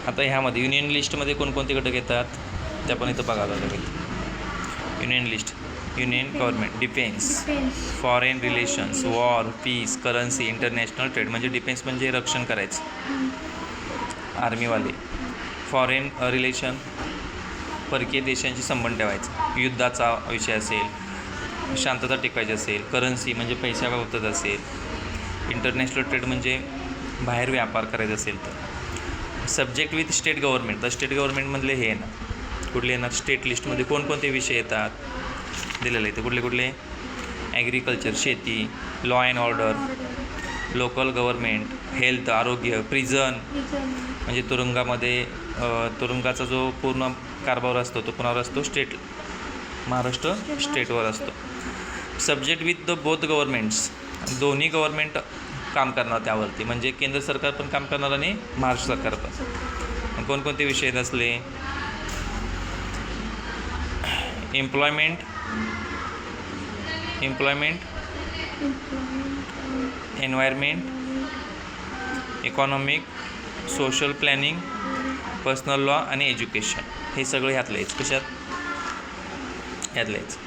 आता ह्यामध्ये युनियन लिस्टमध्ये कोणकोणते घटक येतात ते आपण इथं बघायला लागेल. Union list, union government, defence, foreign relations, war, peace, currency, international trade. म्हणजे डिफेन्स म्हणजे रक्षण करायचं, आर्मीवाले. फॉरेन रिलेशन, परकीय देशांशी संबंध ठेवायचा, युद्धाचा विषय असेल, शांतता टिकवायची असेल. करन्सी म्हणजे पैशाबाबतीत असेल. इंटरनॅशनल ट्रेड म्हणजे बाहेर व्यापार करायचा असेल तर. सब्जेक्ट विथ स्टेट गव्हर्नमेंट, तर स्टेट गव्हर्नमेंटमधले हे ना कुठले येणार, स्टेट लिस्टमध्ये कोणकोणते विषय येतात दिलेले आहेत. कुठले कुठले, ॲग्रिकल्चर शेती, law and order, local government, health आरोग्य, प्रिझन म्हणजे तुरुंगामध्ये तुरुंगाचा जो पूर्ण कारभार असतो तो कुणावर असतो, स्टेट, महाराष्ट्र स्टेटवर असतो. Subject with the both governments, दोन्ही गव्हर्नमेंट काम करणार त्यावरती, म्हणजे केंद्र सरकार पण काम करणार आणि महाराष्ट्र सरकार पण. कोणकोणते विषय असले, employment, environment, economic, social planning, personal law आणि एज्युकेशन. हे सगळं ह्यातलं आहेच. कशात? ह्यातलं आहेच.